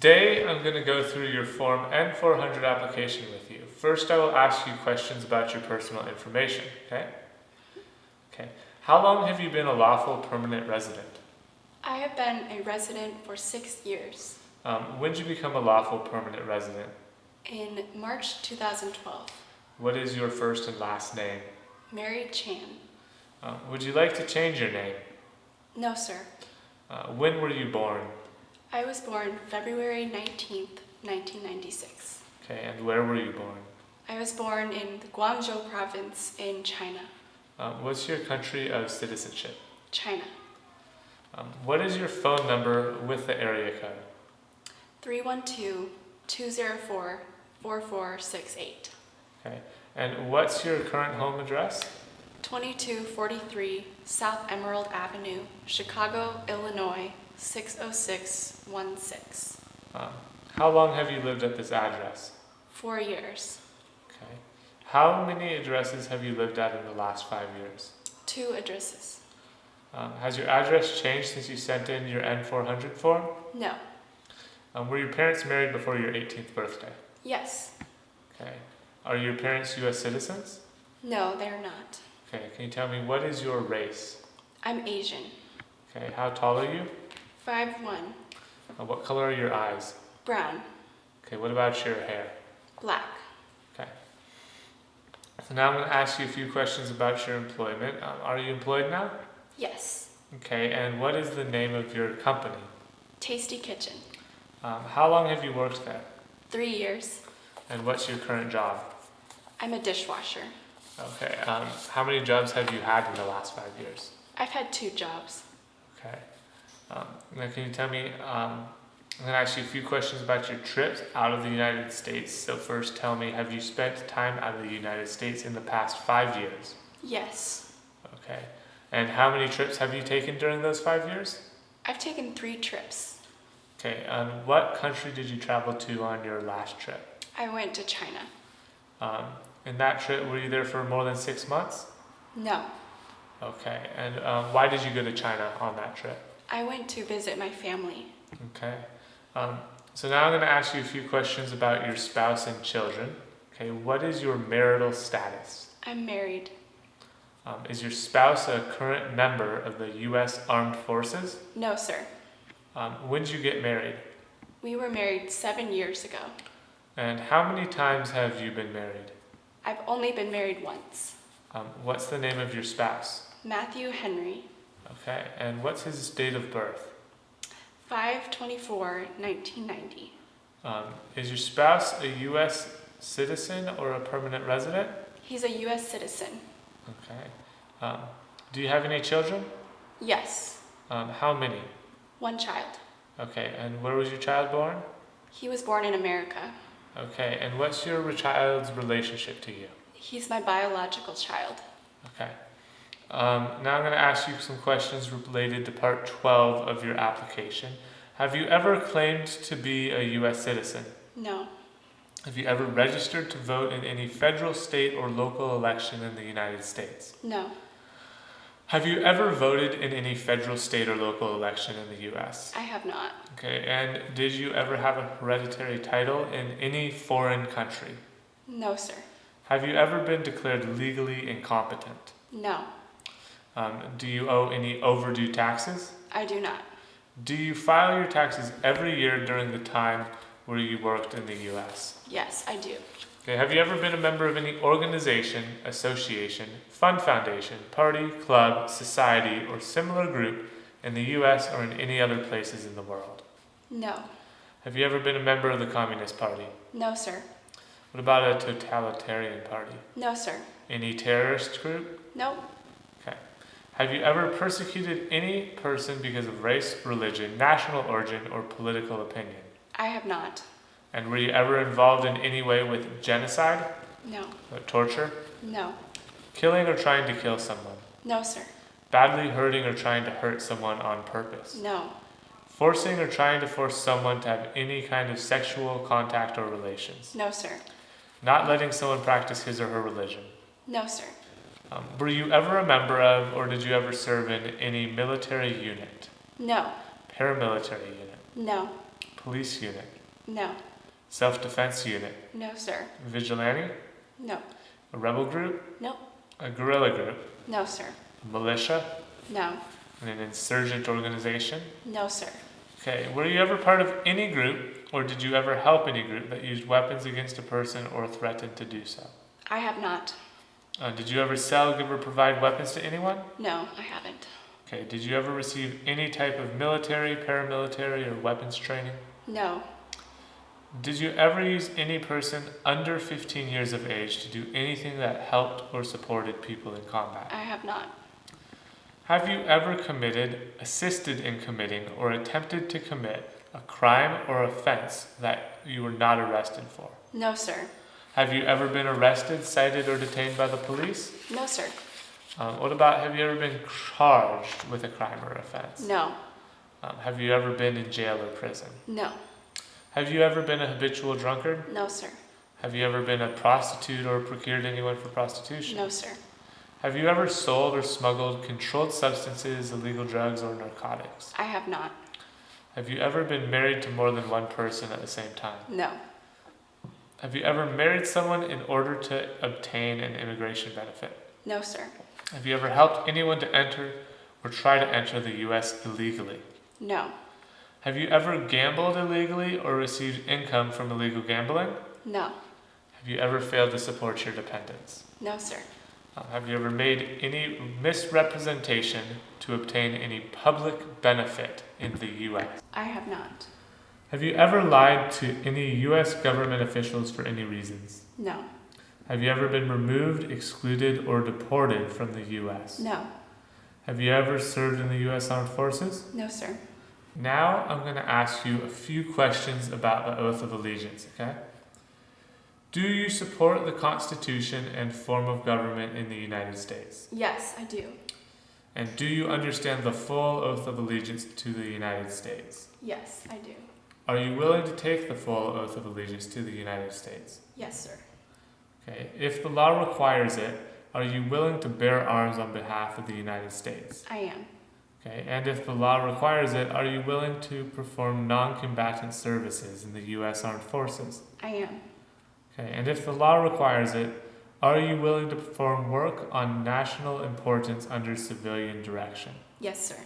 Today, I'm going to go through your Form N-400 application with you. First, I will ask you questions about your personal information, okay? Okay. How long have you been a lawful permanent resident? I have been a resident for 6 years. When did you become a lawful permanent resident? In March 2012. What is your first and last name? Mary Chan. Would you like to change your name? No, sir. When were you born? I was born February 19th, 1996. Okay, and where were you born? I was born in the Guangzhou province in China. What's your country of citizenship? China. What is your phone number with the area code? 312-204-4468. Okay, and what's your current home address? 2243 South Emerald Avenue, Chicago, Illinois, 60616. How long have you lived at this address? 4 years. Okay. How many addresses have you lived at in the last 5 years? 2 addresses. Has your address changed since you sent in your N-400 form? No. Were your parents married before your 18th birthday? Yes. Okay. Are your parents U.S. citizens? No, they're not. Okay. Can you tell me what is your race? I'm Asian. Okay. How tall are you? 5'1". What color are your eyes? Brown. Okay. What about your hair? Black. Okay. So now I'm going to ask you a few questions about your employment. Are you employed now? Yes. Okay. And what is the name of your company? Tasty Kitchen. How long have you worked there? 3 years. And what's your current job? I'm a dishwasher. Okay. How many jobs have you had in the last 5 years? I've had 2 jobs. Okay. Now can you tell me, I'm going to ask you a few questions about your trips out of the United States. So first tell me, have you spent time out of the United States in the past 5 years? Yes. Okay. And how many trips have you taken during those 5 years? I've taken 3 trips. Okay. What country did you travel to on your last trip? I went to China. In that trip, were you there for more than 6 months? No. Okay. And why did you go to China on that trip? I went to visit my family. Okay. So now I'm going to ask you a few questions about your spouse and children. Okay. What is your marital status? I'm married. Is your spouse a current member of the U.S. Armed Forces? No, sir. When did you get married? We were married 7 years ago. And how many times have you been married? I've only been married once. What's the name of your spouse? Matthew Henry. Okay. And what's his date of birth? 5/24/1990. Is your spouse a U.S. citizen or a permanent resident? He's a U.S. citizen. Okay. Do you have any children? Yes. How many? 1 child. Okay. And where was your child born? He was born in America. Okay. And what's your child's relationship to you? He's my biological child. Okay. Now I'm going to ask you some questions related to Part 12 of your application. Have you ever claimed to be a U.S. citizen? No. Have you ever registered to vote in any federal, state, or local election in the United States? No. Have you ever voted in any federal, state, or local election in the U.S.? I have not. Okay, and did you ever have a hereditary title in any foreign country? No, sir. Have you ever been declared legally incompetent? No. Do you owe any overdue taxes? I do not. Do you file your taxes every year during the time where you worked in the U.S.? Yes, I do. Okay, have you ever been a member of any organization, association, fund foundation, party, club, society, or similar group in the U.S. or in any other places in the world? No. Have you ever been a member of the Communist Party? No, sir. What about a totalitarian party? No, sir. Any terrorist group? No. Okay. Have you ever persecuted any person because of race, religion, national origin, or political opinion? I have not. And were you ever involved in any way with genocide? No. Torture? No. Killing or trying to kill someone? No, sir. Badly hurting or trying to hurt someone on purpose? No. Forcing or trying to force someone to have any kind of sexual contact or relations? No, sir. Not letting someone practice his or her religion? No, sir. Were you ever a member of, or did you ever serve in any military unit? No. Paramilitary unit? No. Police unit? No. Self-defense unit? No, sir. Vigilante? No. A rebel group? No. A guerrilla group? No, sir. A militia? No. And an insurgent organization? No, sir. Okay, were you ever part of any group, or did you ever help any group that used weapons against a person or threatened to do so? I have not. Did you ever sell, give, or provide weapons to anyone? No, I haven't. Okay, did you ever receive any type of military, paramilitary, or weapons training? No. Did you ever use any person under 15 years of age to do anything that helped or supported people in combat? I have not. Have you ever committed, assisted in committing, or attempted to commit a crime or offense that you were not arrested for? No, sir. Have you ever been arrested, cited, or detained by the police? No, sir. What about, have you ever been charged with a crime or offense? No. Have you ever been in jail or prison? No. Have you ever been a habitual drunkard? No, sir. Have you ever been a prostitute or procured anyone for prostitution? No, sir. Have you ever sold or smuggled controlled substances, illegal drugs, or narcotics? I have not. Have you ever been married to more than one person at the same time? No. Have you ever married someone in order to obtain an immigration benefit? No, sir. Have you ever helped anyone to enter or try to enter the U.S. illegally? No. Have you ever gambled illegally or received income from illegal gambling? No. Have you ever failed to support your dependents? No, sir. Have you ever made any misrepresentation to obtain any public benefit in the U.S.? I have not. Have you ever lied to any U.S. government officials for any reasons? No. Have you ever been removed, excluded, or deported from the U.S.? No. Have you ever served in the U.S. Armed Forces? No, sir. Now I'm going to ask you a few questions about the oath of allegiance, okay? Do you support the Constitution and form of government in the United States? Yes, I do. And do you understand the full oath of allegiance to the United States? Yes, I do. Are you willing to take the full oath of allegiance to the United States? Yes, sir. Okay. If the law requires it, are you willing to bear arms on behalf of the United States? I am. Okay. And if the law requires it, are you willing to perform non-combatant services in the U.S. Armed Forces? I am. Okay. And if the law requires it, are you willing to perform work on national importance under civilian direction? Yes, sir.